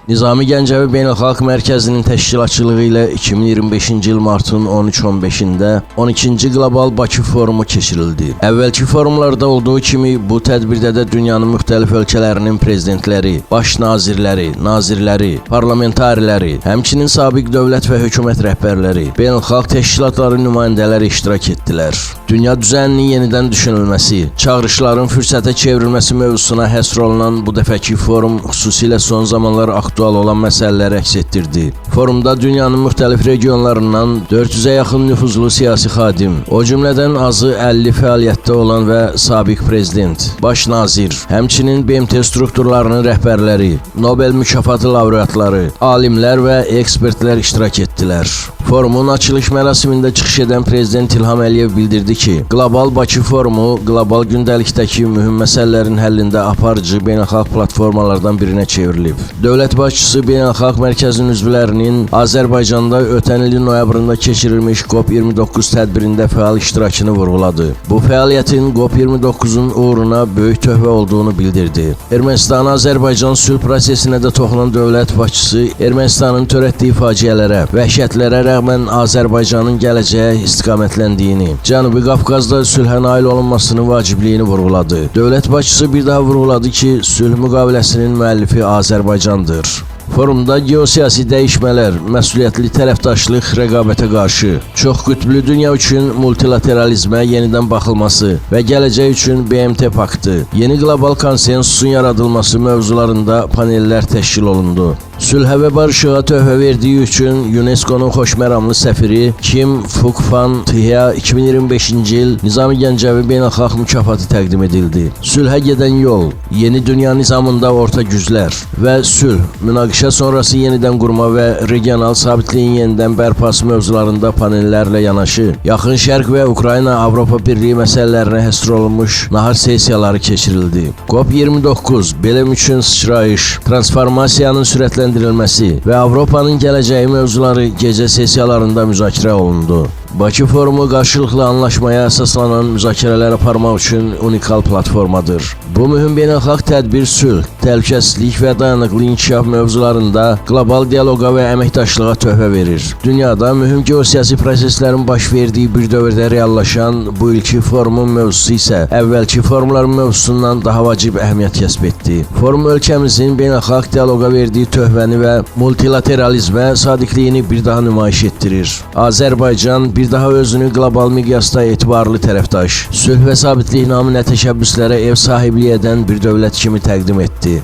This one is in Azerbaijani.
Nizami Gəncəvi Beynəlxalq Mərkəzinin təşkilatçılığı ilə 2025-ci il martın 13-15-də 12-ci Qlobal Bakı Forumu keçirildi. Əvvəlki forumlarda olduğu kimi bu tədbirdə də dünyanın müxtəlif ölkələrinin prezidentləri, baş nazirləri, nazirləri, parlamentariləri, həmçinin sabiq dövlət və hökumət rəhbərləri, beynəlxalq təşkilatların nümayəndələri iştirak etdilər. Dünya düzəninin yenidən düşünülməsi, çağırışların fürsətə çevrilməsi mövzusuna həsr olunan bu dəfəki forum xüsusilə son zamanlar aktual olan məsələləri əks etdirdi. Forumda dünyanın müxtəlif regionlarından 400-ə yaxın nüfuzlu siyasi xadim, o cümlədən azı 50 fəaliyyətdə olan və sabiq prezident, baş nazir, həmçinin BMT strukturlarının rəhbərləri, Nobel mükafatı laureatları, alimlər və ekspertlər iştirak etdilər. Forumun açılış mərasimində çıxış edən Prezident İlham Əliyev bildirdi ki, Qlobal Bakı Forumu qlobal gündəlikdəki mühüm məsələlərin həllində aparıcı beynəlxalq platformalardan birinə çevrilib. Dövlət başçısı Beynəlxalq Mərkəzinin üzvlərinin Azərbaycanda ötən ilin noyabrında keçirilmiş COP29 tədbirində fəal iştirakını vurğuladı. Bu fəaliyyətin COP29-un uğruna böyük töhfə olduğunu bildirdi. Ermənistan-Azərbaycan sülh prosesinə də toxunan dövlət başçısı Ermənistanın törətdiyi faciələrə, vəhşətlərə rəğmən Azərbaycanın gələcəyə istiqamətləndiyini, Cənubi Qafqazda sülhə nail olunmasının vacibliyini vurğuladı. Dövlət başçısı bir daha vurğuladı ki, sülh müqaviləsinin müəllifi Azərbaycandır. Forumda geosiyasi dəyişmələr, məsuliyyətli tərəfdaşlıq, rəqabətə qarşı, çox qütblü dünya üçün multilateralizmə yenidən baxılması və gələcək üçün BMT paktı, yeni qlobal konsensusun yaradılması mövzularında panellər təşkil olundu. Sülhə və barışığa töhfə verdiyi üçün UNESCO-nun xoşməramlı səfiri Kim Phuc Van Thiyə 2025-ci il Nizami Gəncəvi Beynəlxalq mükafatı təqdim edildi. Sülhə gedən yol, yeni dünya nizamında orta güclər və sülh, münaqişə sonrası yenidən qurma və regional sabitliyin yenidən bərpası mövzularında panellərlə yanaşı, Yaxın Şərq və Ukrayna-Avropa Birliyi məsələlərinə həsr olunmuş nahar sessiyaları keçirildi. COP29, Belem üçün sıçrayış, transformasiyanın sürətləndirilməsi və Avropanın gələcəyi mövzuları gecə sessiyalarında müzakirə olundu. Bakı Forumu qarşılıqlı anlaşmaya əsaslanan müzakirələr aparmaq üçün unikal platformadır. Bu mühüm beynəlxalq tədbir sülh, təhlükəsizlik və dayanıqlı inkişaf mövzularında qlobal dialoqa və əməkdaşlığa töhfə verir. Dünyada mühüm geosiyasi proseslərin baş verdiyi bir dövrdə reallaşan bu ilki forumun mövzusu isə əvvəlki forumların mövzusundan daha vacib əhəmiyyət kəsb etdi. Forum ölkəmizin beynəlxalq dialoqa verdiyi töhfəni və multilateralizmə sadiqliyini bir daha nümayiş etdirir. Azərbaycan bir daha özünü qlobal miqyasda etibarlı tərəfdaş, sülh və sabitlik naminə təşəbbüslərə ev sahibliyi edən bir dövlət kimi təqdim etdi.